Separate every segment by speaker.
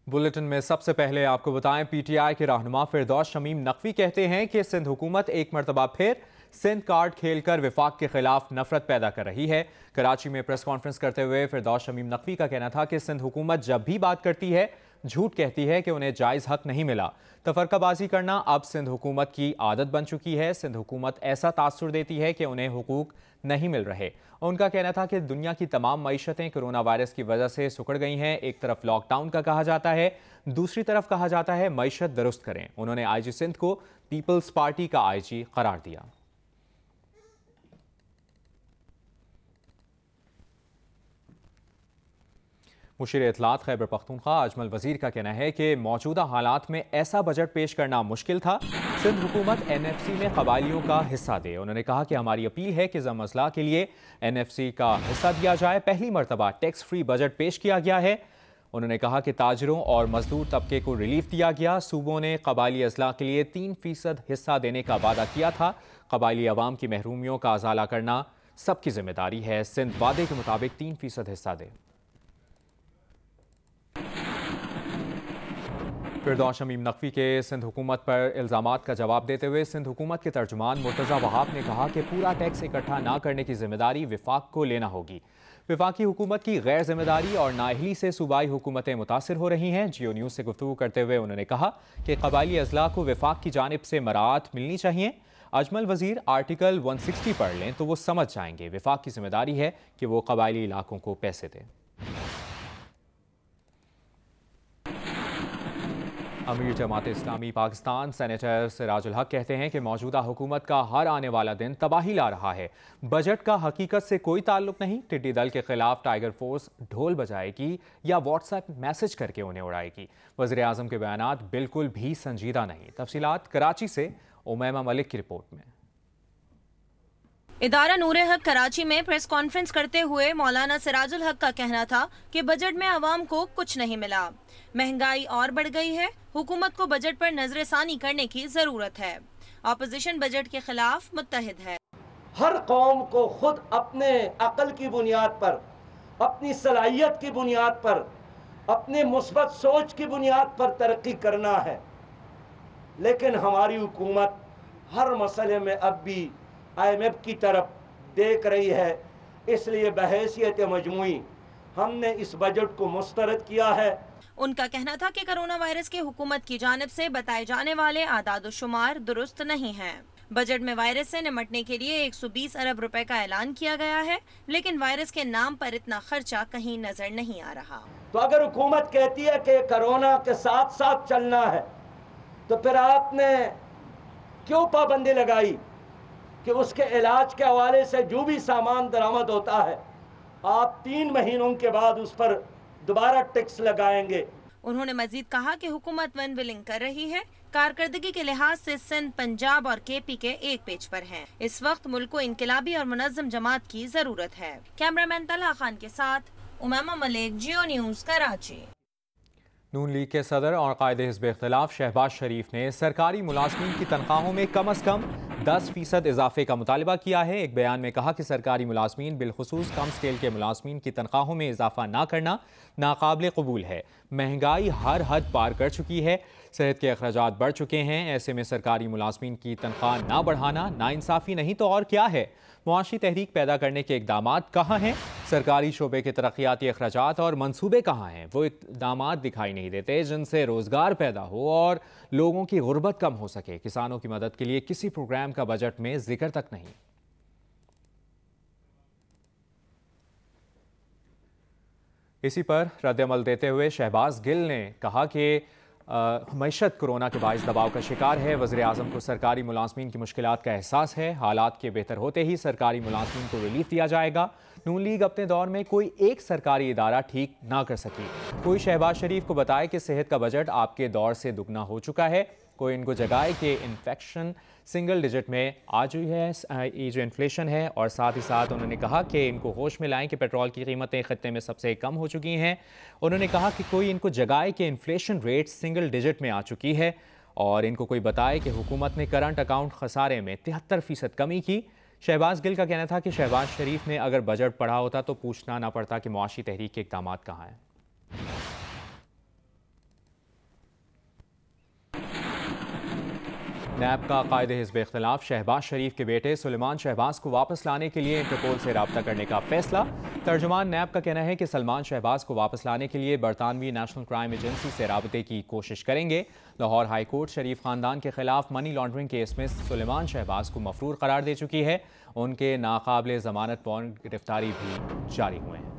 Speaker 1: Bulletin में सबसे पहले आपको बताएं, पीटीआई के रहनुमा फिरदौस शमीम नकवी कहते हैं कि सिंध हुकूमत एक मरतबा फिर सिंध कार्ड खेलकर विफाक के खिलाफ नफरत पैदा कर रही है। कराची में प्रेस कॉन्फ्रेंस करते हुए फिरदौस शमीम नकवी का कहना था कि सिंध हुकूमत जब भी बात करती है झूठ कहती है कि उन्हें जायज़ हक नहीं मिला। तफरकाबाजी करना अब सिंध हुकूमत की आदत बन चुकी है। सिंध हुकूमत ऐसा तासुर देती है कि उन्हें हुकूक नहीं मिल रहे। उनका कहना था कि दुनिया की तमाम मईशतें कोरोना वायरस की वजह से सुकड़ गई हैं। एक तरफ लॉकडाउन का कहा जाता है, दूसरी तरफ कहा जाता है मईशत दुरुस्त करें। उन्होंने आईजी सिंध को पीपल्स पार्टी का आईजी करार दिया। मुशीर इत्तलात खैबर पख्तूनख्वा अजमल वजीर का कहना है कि मौजूदा हालात में ऐसा बजट पेश करना मुश्किल था। सिंध हुकूमत एनएफसी में कबायलियों का हिस्सा दे। उन्होंने कहा कि हमारी अपील है कि ज़म मसला के लिए एनएफसी का हिस्सा दिया जाए। पहली मरतबा टैक्स फ्री बजट पेश किया गया है। उन्होंने कहा कि ताजरों और मजदूर तबके को रिलीफ दिया गया। सूबों ने कबायली अजला के लिए 3% हिस्सा देने का वादा किया था। कबायली अवाम की महरूमियों का अजाला करना सबकी जिम्मेदारी है। सिंध वादे के मुताबिक 3% हिस्सा दे। फिरदौस शमीम नकवी के सिंध हुकूमत पर इल्ज़ामात का जवाब देते हुए सिंध हुकूमत के तर्जुमान मुर्तज़ा वहाब ने कहा कि पूरा टैक्स इकट्ठा ना करने की जिम्मेदारी विफाक को लेना होगी। विफाकी हुकूमत की गैर जिम्मेदारी और नाअहली से सूबाई हुकूमतें मुतासिर हो रही हैं। जियो न्यूज़ से गुफ्तगू करते हुए उन्होंने कहा कि कबायली अजला को विफाक की जानिब से मराअत मिलनी चाहिए। अजमल वजीर आर्टिकल 160 पढ़ लें तो वो समझ जाएंगे। विफाक की जिम्मेदारी है कि वो कबायली इलाकों को पैसे दें। अमीर जमात इस्लामी पाकिस्तान सेनेटर सिराजुल हक कहते हैं कि मौजूदा हुकूमत का हर आने वाला दिन तबाही ला रहा है। बजट का हकीकत से कोई ताल्लुक नहीं। टिड्डी दल के खिलाफ टाइगर फोर्स ढोल बजाएगी या व्हाट्सएप मैसेज करके उन्हें उड़ाएगी। वज़ीर आज़म के बयानात बिल्कुल भी संजीदा नहीं। तफसीलात कराची से उमैमा मलिक की रिपोर्ट में।
Speaker 2: इदारा नूर हक कराची में प्रेस कॉन्फ्रेंस करते हुए मौलाना सिराजुल हक का कहना था कि बजट में आवाम को कुछ नहीं मिला। महंगाई और बढ़ गई है। हुकूमत को बजट पर नजरसानी करने की जरूरत है। ऑपोजिशन बजट के खिलाफ मुत्तहिद है।
Speaker 3: हर कौम को खुद अपने अकल की बुनियाद पर, अपनी सलाहियत की बुनियाद पर, अपने मुस्बत सोच की बुनियाद पर तरक्की करना है। लेकिन हमारी हुकूमत हर मसले में अब भी IMF की तरफ देख रही है। इसलिए बहैसियत मजमूई हमने इस बजट को मुस्तरद किया है।
Speaker 2: उनका कहना था कि कोरोना वायरस के हुकूमत की जानिब से बताए जाने वाले आदाद शुमार दुरुस्त नहीं हैं। बजट में वायरस से निमटने के लिए 120 अरब रुपए का ऐलान किया गया है, लेकिन वायरस के नाम पर इतना खर्चा कहीं नजर नहीं आ रहा।
Speaker 3: तो अगर हुकूमत कहती है कि कोरोना के साथ साथ चलना है, तो फिर आपने क्यों पाबंदी लगाई कि उसके इलाज के हवाले से जो भी सामान दरामद होता है आप 3 महीनों के बाद उस पर दोबारा टैक्स लगाएंगे।
Speaker 2: उन्होंने मजीद कहा कि हुकूमत वन विलिंग कर रही है। कारकर्दगी के लिहाज से सिंध, पंजाब और KP के एक पेज पर हैं। इस वक्त मुल्क को इनकलाबी और मुनज़्ज़म जमात की जरूरत है। कैमरामैन तलहा खान के साथ उमैमा मलिक, जियो न्यूज़, कराची।
Speaker 1: नून लीग के सदर और कायदे हिज़्ब इख्तिलाफ शहबाज शरीफ ने सरकारी मुलाजमीन की तनख्वाहों में कम अज़ कम 10% इजाफे का मुतालबा किया है। एक बयान में कहा कि सरकारी मुलाजमीन बिलखुसूस कम स्केल के मुलाजमीन की तनख्वाहों में इजाफा ना करना नाकाबिल कबूल है। महंगाई हर हद पार कर चुकी है। सेहत के अखराजात बढ़ चुके हैं। ऐसे में सरकारी मुलाजमीन की तनख्वाह ना बढ़ाना नाइंसाफ़ी नहीं तो और क्या है। मुआशी तहरीक पैदा करने के इक़दामात कहाँ हैं? सरकारी शोबे के तरक्याती अखराजात और मनसूबे कहाँ हैं? वो इक़दामात दिखाई नहीं देते जिनसे रोज़गार पैदा हो और लोगों की गुर्बत कम हो सके। किसानों की मदद के लिए किसी प्रोग्राम का बजट में जिक्र तक नहीं। इसी पर रद्दअमल देते हुए शहबाज गिल ने कहा कि मईशत कोरोना के बाइस दबाव का शिकार है। वज़ीर आज़म को सरकारी मुलाजमीन की मुश्किलात का एहसास है। हालात के बेहतर होते ही सरकारी मुलाजमीन को रिलीफ दिया जाएगा। नून लीग अपने दौर में कोई एक सरकारी इदारा ठीक ना कर सकी। कोई शहबाज शरीफ को बताए कि सेहत का बजट आपके दौर से दुगना हो चुका है। कोई इनको जगाए कि इन्फेक्शन सिंगल डिजिट में आ चुकी है, ये जो इन्फ्लेशन है। और साथ ही साथ उन्होंने कहा कि इनको होश में लाएं कि पेट्रोल की कीमतें खत्ते में सबसे कम हो चुकी हैं। उन्होंने कहा कि कोई इनको जगाए कि इन्फ्लेशन रेट सिंगल डिजिट में आ चुकी है और इनको कोई बताए कि हुकूमत ने करंट अकाउंट खसारे में 73% कमी की। शहबाज गिल का कहना था कि शहबाज शरीफ ने अगर बजट पढ़ा होता तो पूछना ना पड़ता कि मुआशी तहरीक के इक़दामात कहाँ हैं। नैब का कायद हिज़्ब इख्तिलाफ शहबाज शरीफ के बेटे सुलेमान शहबाज को वापस लाने के लिए इंटरपोल से रब्ता करने का फैसला। तर्जुमान नैब का कहना है कि सलमान शहबाज को वापस लाने के लिए बरतानवी नेशनल क्राइम एजेंसी से राबते की कोशिश करेंगे। लाहौर हाई कोर्ट शरीफ खानदान के खिलाफ मनी लॉन्ड्रिंग केस में सुलेमान शहबाज को मफरूर करार दे चुकी है। उनके नाकाबिले ज़मानत वारंट गिरफ्तारी भी जारी हुए हैं।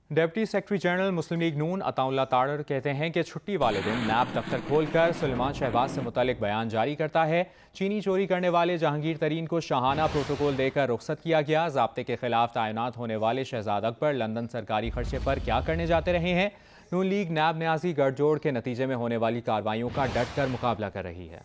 Speaker 1: डिप्टी सेक्रेटरी जनरल मुस्लिम लीग नून अताउल्लाह तारर कहते हैं कि छुट्टी वाले दिन नैब दफ्तर खोलकर सुलेमान शहबाज से मुतालिक बयान जारी करता है। चीनी चोरी करने वाले जहांगीर तरीन को शाहाना प्रोटोकॉल देकर रुखसत किया गया। ज़ाब्ते के खिलाफ तैनात होने वाले शहजाद अकबर लंदन सरकारी खर्चे पर क्या करने जाते रहे हैं। नून लीग नैब न्याजी गठजोड़ के नतीजे में होने वाली कार्रवाइयों का डट कर मुकाबला कर रही है।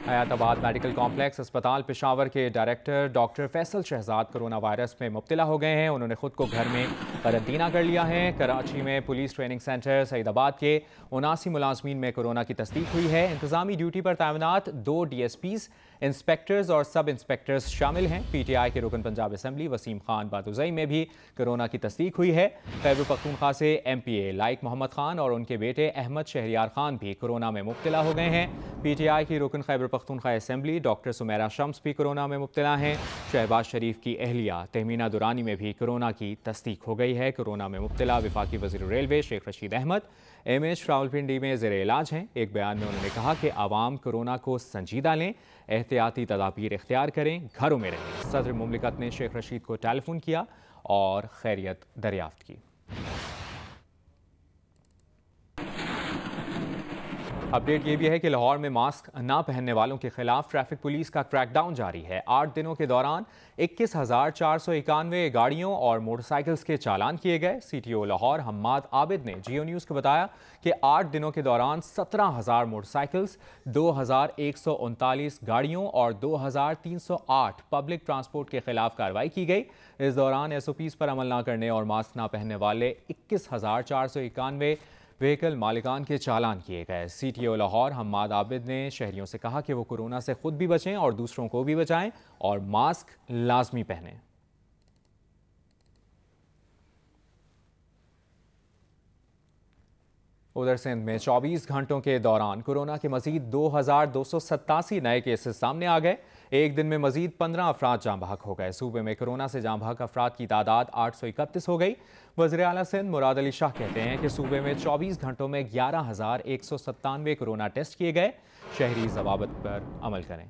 Speaker 1: हयाताबाद मेडिकल कॉम्प्लेक्स अस्पताल पेशावर के director doctor Faisal Shahzad corona virus में मुब्तला हो गए हैं। उन्होंने खुद को घर में क्वारंटीना कर लिया है। कराची में पुलिस ट्रेनिंग सेंटर सईदाबाद के 79 मुलाजमीन में कोरोना की तस्दीक हुई है। इंतजामी ड्यूटी पर तैनात 2 DSPs, इंस्पेक्टर्स और सब इंस्पेक्टर्स शामिल हैं। PTI के रुकन पंजाब असम्बली वसीम खान बादुज़ई में भी कोरोना की तस्दीक हुई है। खैबर पख्तूनख्वा से MPA लाइक मोहम्मद खान और उनके बेटे अहमद शहरियार खान भी कोरोना में मुब्तला हो गए हैं। PTI की रुकन खैबर पख्तूनख्वा असम्बली डॉक्टर सुमेरा शम्स भी कोरोना में मुब्तला हैं। शहबाज शरीफ की अहलिया तहमीना दुरानी में भी कोरोना की तस्दीक हो गई है। कोरोना में मुब्तला वफाकी वज़ीर रेलवे शेख रशीद अहमद MH रावलपिंडी में ज़ेरे इलाज हैं। एक बयान में उन्होंने कहा कि आवाम कोरोना को संजीदा लें, एहतियाती तदाबीर इख्तियार करें, घरों में रहें। सदर मुमलिकत ने शेख रशीद को टेलीफोन किया और खैरियत दरियाफ्त की। अपडेट ये भी है कि लाहौर में मास्क ना पहनने वालों के खिलाफ ट्रैफिक पुलिस का क्रैकडाउन जारी है। 8 दिनों के दौरान 21,491 गाड़ियों और मोटरसाइकिल्स के चालान किए गए। CTO लाहौर हम्माद आबिद ने जियो न्यूज़ को बताया कि 8 दिनों के दौरान 17,000 मोटरसाइकिल्स, 2,139 गाड़ियों और 2,308 पब्लिक ट्रांसपोर्ट के खिलाफ कार्रवाई की गई। इस दौरान SOPs पर अमल न करने और मास्क ना पहनने वाले 21,491 व्हीकल मालिकान के चालान किए गए। CTO लाहौर हम्माद आबिद ने शहरियों से कहा कि वो कोरोना से खुद भी बचें और दूसरों को भी बचाएं और मास्क लाजमी पहनें। उधर सिंध में 24 घंटों के दौरान कोरोना के मजीद 2,287 नए केसेस सामने आ गए। एक दिन में मजीद 15 अफराद जाँ बहक हो गए। सूबे में कोरोना से जाँ बहक अफराद की तादाद 831 हो गई। वज़ीर आला सिंध मुराद अली शाह कहते हैं कि सूबे में 24 घंटों में 11,197 कोरोना टेस्ट किए गए। शहरी ज़वाबित पर अमल करें।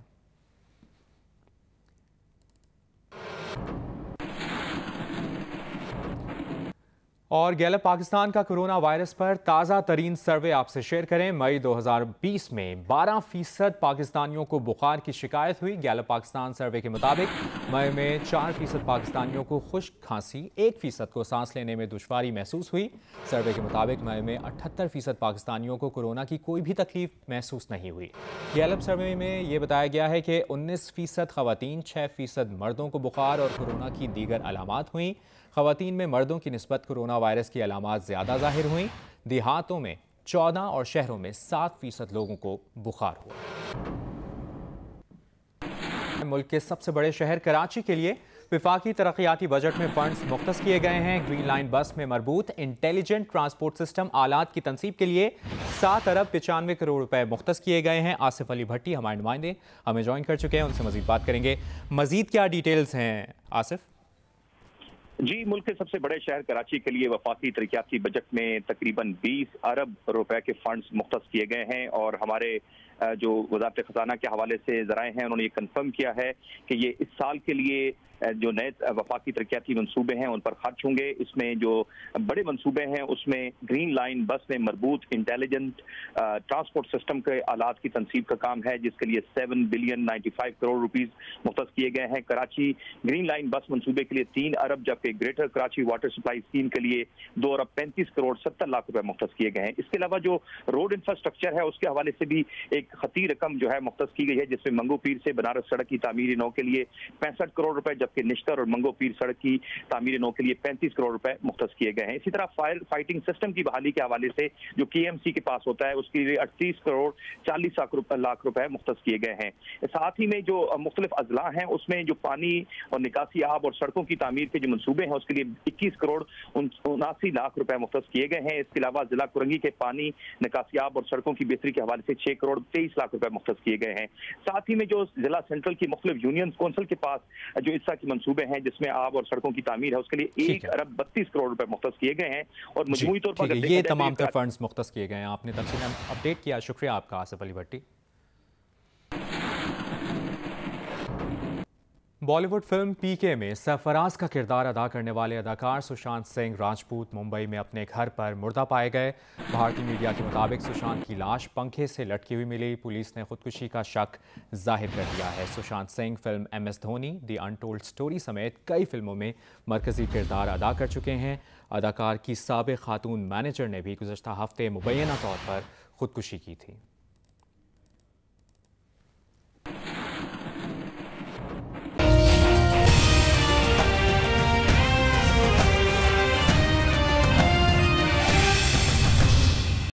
Speaker 1: और गैलप पाकिस्तान का कोरोना वायरस पर ताज़ा तरीन सर्वे आपसे शेयर करें। मई 2020 में 12% पाकिस्तानियों को बुखार की शिकायत हुई। गैलप पाकिस्तान सर्वे के मुताबिक मई में 4% पाकिस्तानियों को खुश्क खांसी, 1% को सांस लेने में दुश्वारी महसूस हुई। सर्वे के मुताबिक मई में 78% पाकिस्तानियों को कोरोना की कोई भी तकलीफ महसूस नहीं हुई। गैलप सर्वे में ये बताया गया है कि 19% खवातीन, 6% मर्दों को बुखार और कोरोना की दीगर अलामात हुई। खवातीन में मर्दों की निस्बत कोरोना वायरस की अलामात ज़्यादा जाहिर हुई। देहातों में 14 और शहरों में 7% लोगों को बुखार हुआ। मुल्क के सबसे बड़े शहर कराची के लिए विफाकी तरक्याती बजट में फंड्स मुख्तस किए गए हैं। ग्रीन लाइन बस में मरबूत इंटेलिजेंट ट्रांसपोर्ट सिस्टम आलात की तनसीब के लिए 7 अरब 95 करोड़ रुपए मुख्तस किए गए हैं। आसिफ अली भट्टी हमारे नुमाइंदे हमें ज्वाइन कर चुके हैं, उनसे मजीद बात करेंगे। मजीद क्या डिटेल्स हैं आसिफ?
Speaker 4: जी, मुल्क के सबसे बड़े शहर कराची के लिए वफाकी तरक्याती बजट में तकरीबन 20 अरब रुपए के फंड्स मुख्तस किए गए हैं और हमारे जो वज़ारत ख़ज़ाना के हवाले से ज़राए हैं उन्होंने ये कंफर्म किया है कि ये इस साल के लिए जो नए वफाकी तरक्याती मंसूबे हैं उन पर खर्च होंगे। इसमें जो बड़े मंसूबे हैं उसमें ग्रीन लाइन बस में मरबूत इंटेलिजेंट ट्रांसपोर्ट सिस्टम के आलात की तनसीब का काम है, जिसके लिए 7 बिलियन 95 करोड़ रुपीस मुख्तस किए गए हैं। कराची ग्रीन लाइन बस मंसूबे के लिए 3 अरब, जबकि greater Karachi water supply scheme के लिए 2 अरब 35 करोड़ 70 लाख रुपए मुख्तस किए गए हैं। इसके अलावा जो रोड इंफ्रास्ट्रक्चर है उसके हवाले से भी एक एक खती रकम जो है मुख्तस की गई है, जिसमें मंगो पीर से बनारस सड़क की तामीर नौ के लिए 65 करोड़ रुपए, जबकि निश्तर और मंगो पीर सड़क की तामीर नौ के लिए 35 करोड़ रुपए मुख्तस किए गए हैं। इसी तरह फायर फाइटिंग सिस्टम की बहाली के हवाले से जो KMC के पास होता है उसके लिए 38 करोड़ 40 लाख रुपए मुख्तस किए गए हैं। साथ ही में जो मुख्तलिफ अजला हैं उसमें जो पानी और निकासी आब और सड़कों की तामीर के जो मनसूबे हैं उसके लिए 21 करोड़ 79 लाख रुपए मुख्तस किए गए हैं। इसके अलावा जिला कुरंगी के पानी, निकासी आब और सड़कों की बेहतरी के हवाले से 6 करोड़ 23 लाख रुपए मुख्तस किए गए हैं। साथ ही में जो जिला सेंट्रल की मुख्तलिफ यूनियन कौंसिल के पास जो इस तरह के मनसूबे हैं जिसमें आब और सड़कों की तामीर है उसके लिए 1 अरब 32 करोड़ रुपए मुख्तस किए गए हैं। और मजमूई तौर पर
Speaker 1: ये तमाम तर फंड्स मुख्तस किए गए हैं। आपने तफसील अपडेट किया, शुक्रिया आपका आसिफ अली भट्टी। बॉलीवुड फिल्म पीके में सरफराज का किरदार अदा करने वाले अदाकार सुशांत सिंह राजपूत मुंबई में अपने घर पर मुर्दा पाए गए। भारतीय मीडिया के मुताबिक सुशांत की लाश पंखे से लटकी हुई मिली। पुलिस ने खुदकुशी का शक जाहिर कर दिया है। Sushant Singh film MS Dhoni, the untold story समेत कई फिल्मों में मरकजी किरदार अदा कर चुके हैं। अदाकार की साबिक खातून मैनेजर ने भी गुज़श्ता हफ्ते मुबैना तौर पर खुदकुशी की थी।